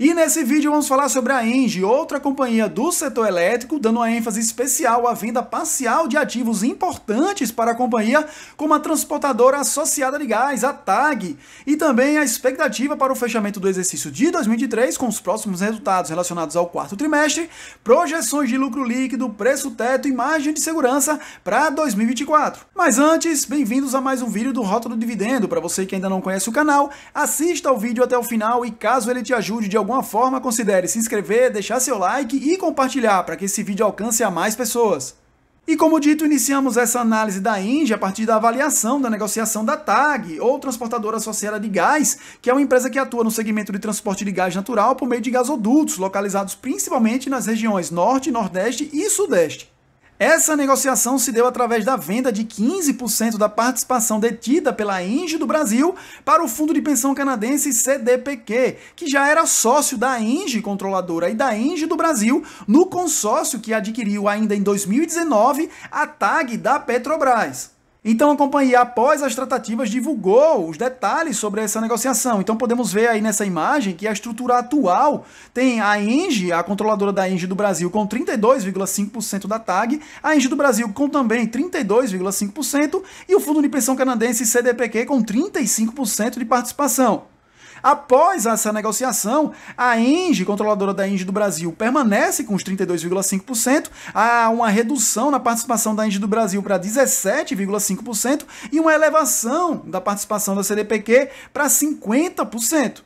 E nesse vídeo vamos falar sobre a ENGIE, outra companhia do setor elétrico, dando uma ênfase especial à venda parcial de ativos importantes para a companhia, como a transportadora associada de gás, a TAG, e também a expectativa para o fechamento do exercício de 2023, com os próximos resultados relacionados ao quarto trimestre, projeções de lucro líquido, preço teto e margem de segurança para 2024. Mas antes, bem-vindos a mais um vídeo do Rota do Dividendo. Para você que ainda não conhece o canal, assista ao vídeo até o final e caso ele te ajude de alguma forma, considere se inscrever, deixar seu like e compartilhar para que esse vídeo alcance a mais pessoas. E como dito, iniciamos essa análise da ENGIE a partir da avaliação da negociação da TAG, ou Transportadora Associada de Gás, que é uma empresa que atua no segmento de transporte de gás natural por meio de gasodutos, localizados principalmente nas regiões Norte, Nordeste e Sudeste. Essa negociação se deu através da venda de 15% da participação detida pela ENGIE do Brasil para o fundo de pensão canadense CDPQ, que já era sócio da ENGIE Controladora e da ENGIE do Brasil no consórcio que adquiriu ainda em 2019 a TAG da Petrobras. Então a companhia, após as tratativas, divulgou os detalhes sobre essa negociação. Então podemos ver aí nessa imagem que a estrutura atual tem a ENGIE, a controladora da ENGIE do Brasil, com 32,5% da TAG, a ENGIE do Brasil com também 32,5% e o fundo de pensão canadense CDPQ com 35% de participação. Após essa negociação, a ENGIE, controladora da ENGIE do Brasil, permanece com os 32,5%, há uma redução na participação da ENGIE do Brasil para 17,5% e uma elevação da participação da CDPQ para 50%.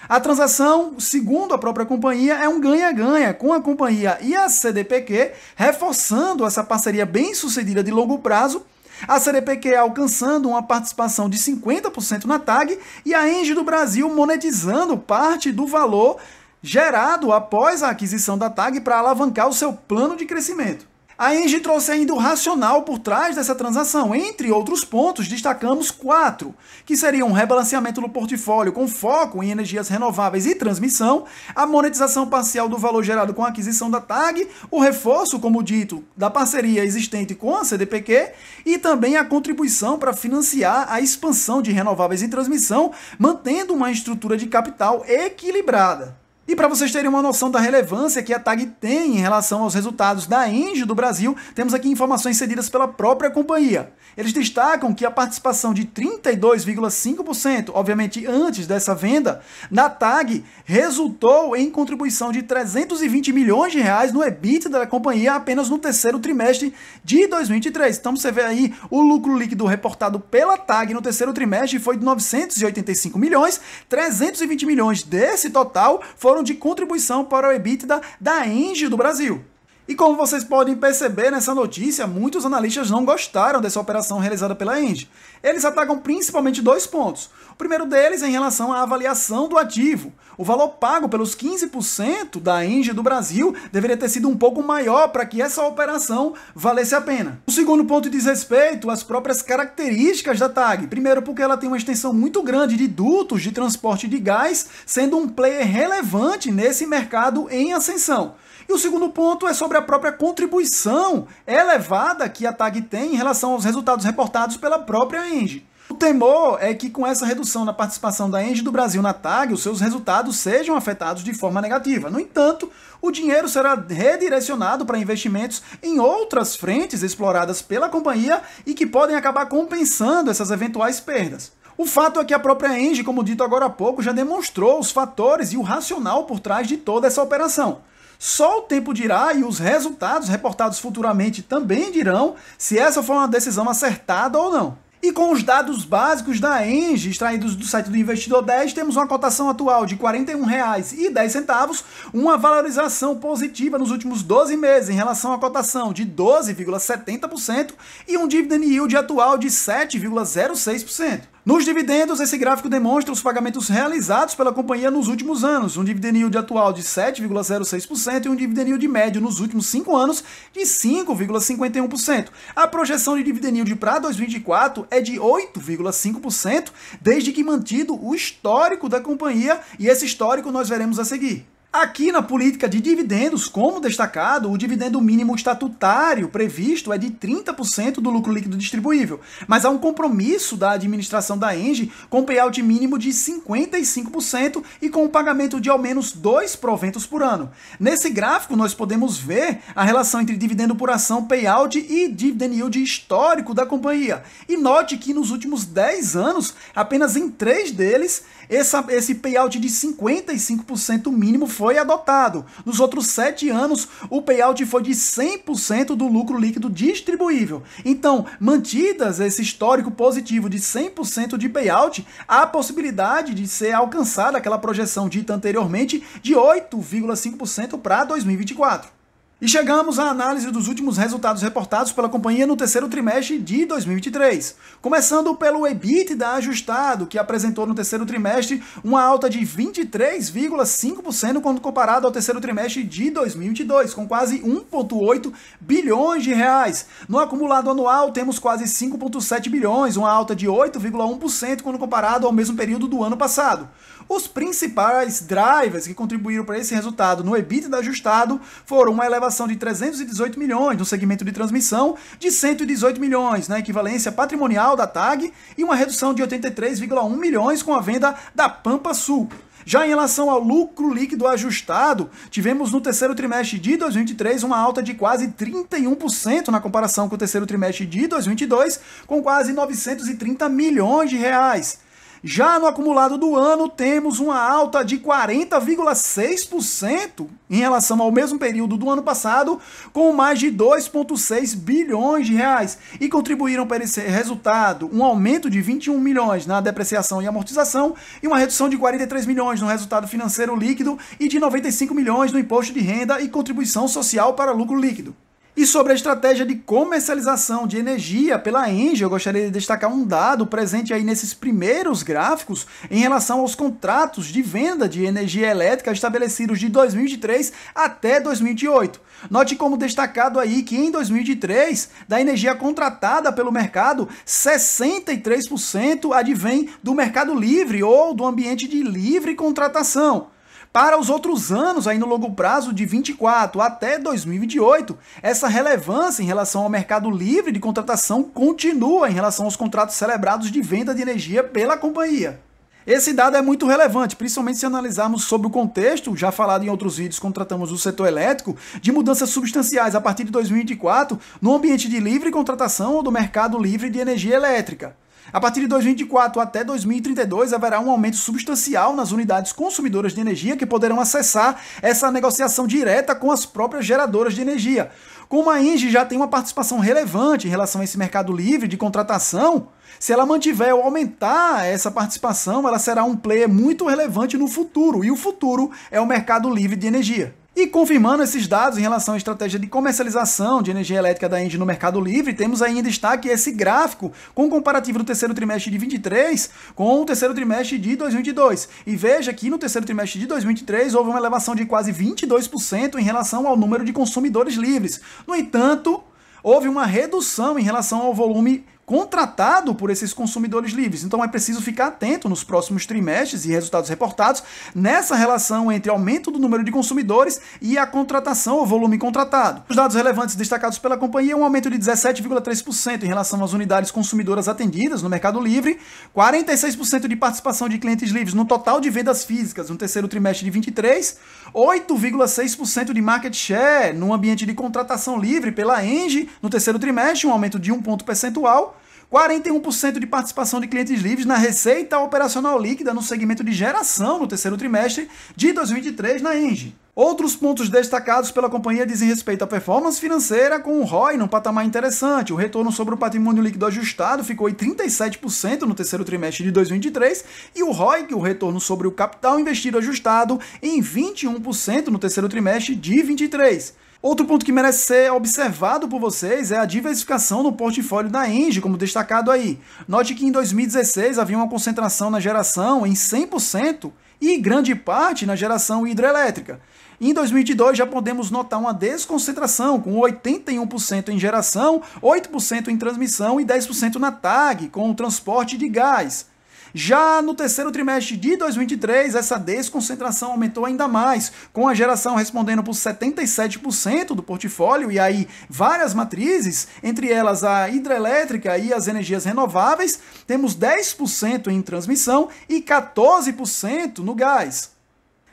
A transação, segundo a própria companhia, é um ganha-ganha com a companhia e a CDPQ, reforçando essa parceria bem-sucedida de longo prazo, a CDPQ alcançando uma participação de 50% na TAG e a ENGIE do Brasil monetizando parte do valor gerado após a aquisição da TAG para alavancar o seu plano de crescimento. A ENGIE trouxe ainda o racional por trás dessa transação. Entre outros pontos, destacamos 4, que seriam um rebalanceamento do portfólio com foco em energias renováveis e transmissão, a monetização parcial do valor gerado com a aquisição da TAG, o reforço, como dito, da parceria existente com a CDPQ e também a contribuição para financiar a expansão de renováveis e transmissão, mantendo uma estrutura de capital equilibrada. E para vocês terem uma noção da relevância que a TAG tem em relação aos resultados da ENGIE do Brasil, temos aqui informações cedidas pela própria companhia. Eles destacam que a participação de 32,5%, obviamente antes dessa venda, na TAG, resultou em contribuição de 320 milhões de reais no EBITDA da companhia apenas no terceiro trimestre de 2023. Então você vê aí o lucro líquido reportado pela TAG no terceiro trimestre foi de 985 milhões, 320 milhões desse total foram de contribuição para o EBITDA da ENGIE do Brasil. E como vocês podem perceber nessa notícia, muitos analistas não gostaram dessa operação realizada pela ENGIE. Eles atacam principalmente 2 pontos. O primeiro deles é em relação à avaliação do ativo. O valor pago pelos 15% da ENGIE do Brasil deveria ter sido um pouco maior para que essa operação valesse a pena. O segundo ponto diz respeito às próprias características da TAG. Primeiro, porque ela tem uma extensão muito grande de dutos de transporte de gás, sendo um player relevante nesse mercado em ascensão. E o segundo ponto é sobre a própria contribuição elevada que a TAG tem em relação aos resultados reportados pela própria ENGIE. O temor é que com essa redução na participação da ENGIE do Brasil na TAG, os seus resultados sejam afetados de forma negativa. No entanto, o dinheiro será redirecionado para investimentos em outras frentes exploradas pela companhia e que podem acabar compensando essas eventuais perdas. O fato é que a própria ENGIE, como dito agora há pouco, já demonstrou os fatores e o racional por trás de toda essa operação. Só o tempo dirá e os resultados reportados futuramente também dirão se essa foi uma decisão acertada ou não. E com os dados básicos da ENGIE, extraídos do site do Investidor 10, temos uma cotação atual de R$ 41,10, uma valorização positiva nos últimos 12 meses em relação à cotação de 12,70% e um dividend yield atual de 7,06%. Nos dividendos, esse gráfico demonstra os pagamentos realizados pela companhia nos últimos anos, um dividend yield atual de 7,06% e um dividend yield médio nos últimos 5 anos de 5,51%. A projeção de dividend yield para 2024 é de 8,5%, desde que mantido o histórico da companhia, e esse histórico nós veremos a seguir. Aqui na política de dividendos, como destacado, o dividendo mínimo estatutário previsto é de 30% do lucro líquido distribuível, mas há um compromisso da administração da ENGIE com payout mínimo de 55% e com o pagamento de ao menos 2 proventos por ano. Nesse gráfico, nós podemos ver a relação entre dividendo por ação payout e dividend yield histórico da companhia. E note que nos últimos 10 anos, apenas em 3 deles, esse payout de 55% mínimo foi adotado. Nos outros 7 anos, o payout foi de 100% do lucro líquido distribuível. Então, mantidas esse histórico positivo de 100% de payout, há a possibilidade de ser alcançada aquela projeção dita anteriormente de 8,5% para 2024. E chegamos à análise dos últimos resultados reportados pela companhia no terceiro trimestre de 2023. Começando pelo EBITDA ajustado, que apresentou no terceiro trimestre uma alta de 23,5% quando comparado ao terceiro trimestre de 2022, com quase 1,8 bilhões de reais. No acumulado anual, temos quase 5,7 bilhões, uma alta de 8,1% quando comparado ao mesmo período do ano passado. Os principais drivers que contribuíram para esse resultado no EBITDA ajustado foram uma elevação de 318 milhões no segmento de transmissão, de 118 milhões na equivalência patrimonial da TAG e uma redução de 83,1 milhões com a venda da Pampa Sul. Já em relação ao lucro líquido ajustado, tivemos no terceiro trimestre de 2023 uma alta de quase 31% na comparação com o terceiro trimestre de 2022, com quase 930 milhões de reais. Já no acumulado do ano, temos uma alta de 40,6% em relação ao mesmo período do ano passado, com mais de 2,6 bilhões de reais. E contribuíram para esse resultado um aumento de 21 milhões na depreciação e amortização e uma redução de 43 milhões no resultado financeiro líquido e de 95 milhões no imposto de renda e contribuição social para lucro líquido. E sobre a estratégia de comercialização de energia pela ENGIE, eu gostaria de destacar um dado presente aí nesses primeiros gráficos em relação aos contratos de venda de energia elétrica estabelecidos de 2023 até 2008. Note como destacado aí que em 2023, da energia contratada pelo mercado, 63% advém do mercado livre ou do ambiente de livre contratação. Para os outros anos, aí no longo prazo de 24 até 2028, essa relevância em relação ao mercado livre de contratação continua em relação aos contratos celebrados de venda de energia pela companhia. Esse dado é muito relevante, principalmente se analisarmos sobre o contexto, já falado em outros vídeos quando tratamos do setor elétrico, de mudanças substanciais a partir de 2024 no ambiente de livre contratação ou do mercado livre de energia elétrica. A partir de 2024 até 2032 haverá um aumento substancial nas unidades consumidoras de energia que poderão acessar essa negociação direta com as próprias geradoras de energia. Como a ENGIE já tem uma participação relevante em relação a esse mercado livre de contratação, se ela mantiver ou aumentar essa participação, ela será um player muito relevante no futuro, e o futuro é o mercado livre de energia. E confirmando esses dados em relação à estratégia de comercialização de energia elétrica da ENGIE no mercado livre, temos aí em destaque esse gráfico com o comparativo do terceiro trimestre de 2023 com o terceiro trimestre de 2022. E veja que no terceiro trimestre de 2023 houve uma elevação de quase 22% em relação ao número de consumidores livres. No entanto, houve uma redução em relação ao volume contratado por esses consumidores livres. Então é preciso ficar atento nos próximos trimestres e resultados reportados nessa relação entre aumento do número de consumidores e a contratação ou volume contratado. Os dados relevantes destacados pela companhia, um aumento de 17,3% em relação às unidades consumidoras atendidas no mercado livre, 46% de participação de clientes livres no total de vendas físicas no terceiro trimestre de 23, 8,6% de market share no ambiente de contratação livre pela ENGIE no terceiro trimestre, um aumento de 1 ponto percentual, 41% de participação de clientes livres na receita operacional líquida no segmento de geração no terceiro trimestre de 2023 na ENGIE. Outros pontos destacados pela companhia dizem respeito à performance financeira, com o ROI num patamar interessante. O retorno sobre o patrimônio líquido ajustado ficou em 37% no terceiro trimestre de 2023 e o ROIC, o retorno sobre o capital investido ajustado, em 21% no terceiro trimestre de 2023. Outro ponto que merece ser observado por vocês é a diversificação no portfólio da ENGIE, como destacado aí. Note que em 2016 havia uma concentração na geração em 100% e grande parte na geração hidrelétrica. Em 2022 já podemos notar uma desconcentração, com 81% em geração, 8% em transmissão e 10% na TAG, com o transporte de gás. Já no terceiro trimestre de 2023, essa desconcentração aumentou ainda mais, com a geração respondendo por 77% do portfólio, e aí várias matrizes, entre elas a hidrelétrica e as energias renováveis, temos 10% em transmissão e 14% no gás.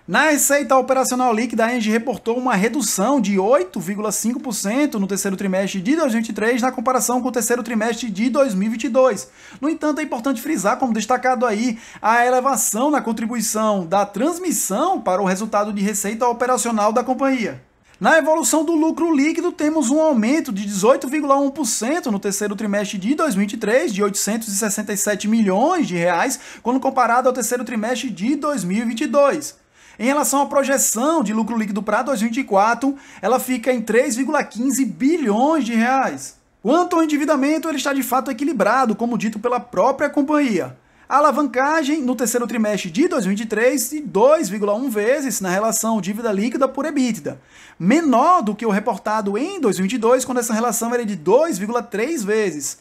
Na receita operacional líquida, a Engie reportou uma redução de 8,5% no terceiro trimestre de 2023 na comparação com o terceiro trimestre de 2022. No entanto, é importante frisar, como destacado aí, a elevação na contribuição da transmissão para o resultado de receita operacional da companhia. Na evolução do lucro líquido, temos um aumento de 18,1% no terceiro trimestre de 2023, de 867 milhões de reais, quando comparado ao terceiro trimestre de 2022. Em relação à projeção de lucro líquido para 2024, ela fica em 3,15 bilhões de reais. Quanto ao endividamento, ele está de fato equilibrado, como dito pela própria companhia. A alavancagem no terceiro trimestre de 2023 de 2,1 vezes na relação dívida líquida por EBITDA, menor do que o reportado em 2022, quando essa relação era de 2,3 vezes.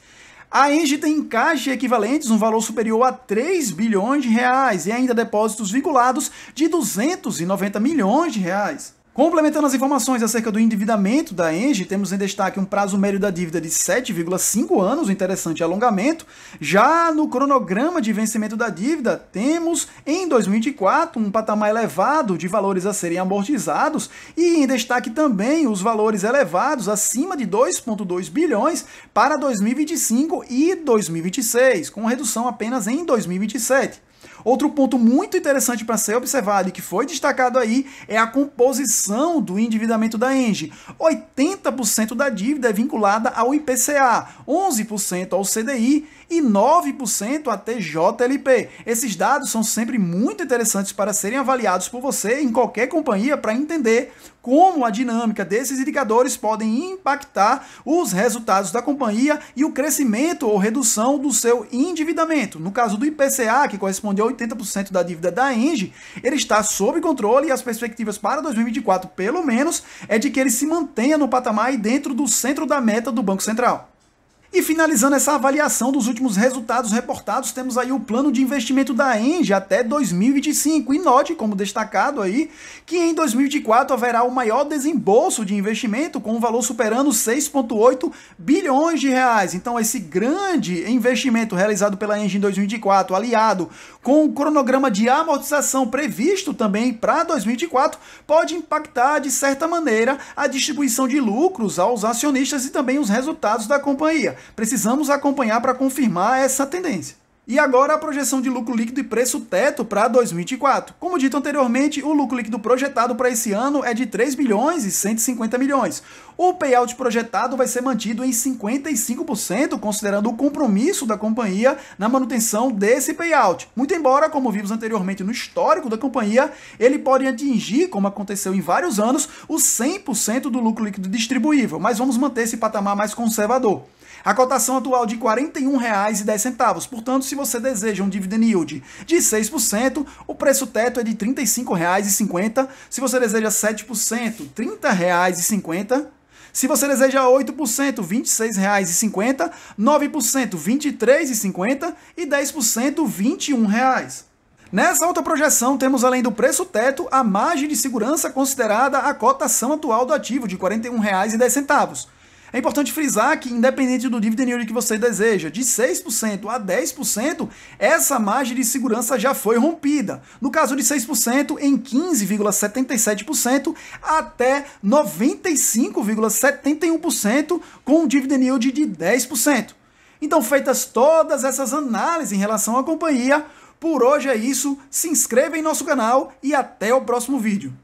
A Engie tem em caixa equivalentes um valor superior a 3 bilhões de reais e ainda depósitos vinculados de 290 milhões de reais. Complementando as informações acerca do endividamento da Engie, temos em destaque um prazo médio da dívida de 7,5 anos, um interessante alongamento. Já no cronograma de vencimento da dívida, temos em 2024 um patamar elevado de valores a serem amortizados e em destaque também os valores elevados acima de 2,2 bilhões para 2025 e 2026, com redução apenas em 2027. Outro ponto muito interessante para ser observado e que foi destacado aí é a composição do endividamento da Engie. 80% da dívida é vinculada ao IPCA, 11% ao CDI e 9% a TJLP. Esses dados são sempre muito interessantes para serem avaliados por você em qualquer companhia para entender como a dinâmica desses indicadores podem impactar os resultados da companhia e o crescimento ou redução do seu endividamento. No caso do IPCA, que corresponde a 80% da dívida da Engie, ele está sob controle e as perspectivas para 2024, pelo menos, é de que ele se mantenha no patamar e dentro do centro da meta do Banco Central. E finalizando essa avaliação dos últimos resultados reportados, temos aí o plano de investimento da Engie até 2025. E note, como destacado aí, que em 2024 haverá o maior desembolso de investimento, com um valor superando 6,8 bilhões de reais. Então esse grande investimento realizado pela Engie em 2024, aliado com o cronograma de amortização previsto também para 2024, pode impactar de certa maneira a distribuição de lucros aos acionistas e também os resultados da companhia. Precisamos acompanhar para confirmar essa tendência. E agora a projeção de lucro líquido e preço teto para 2024. Como dito anteriormente, o lucro líquido projetado para esse ano é de 3 bilhões e 150 milhões. O payout projetado vai ser mantido em 55%, considerando o compromisso da companhia na manutenção desse payout. Muito embora, como vimos anteriormente no histórico da companhia, ele pode atingir, como aconteceu em vários anos, os 100% do lucro líquido distribuível, mas vamos manter esse patamar mais conservador. A cotação atual de R$ 41,10. Portanto, se você deseja um dividend yield de 6%, o preço teto é de R$ 35,50. Se você deseja 7%, R$ 30,50. Se você deseja 8%, R$ 26,50. 9%, R$ 23,50. E 10%, R$ 21. Nessa outra projeção, temos além do preço teto, a margem de segurança considerada a cotação atual do ativo de R$ 41,10. É importante frisar que, independente do dividend yield que você deseja, de 6% a 10%, essa margem de segurança já foi rompida. No caso de 6%, em 15,77% até 95,71% com um dividend yield de 10%. Então, feitas todas essas análises em relação à companhia, por hoje é isso. Se inscreva em nosso canal e até o próximo vídeo.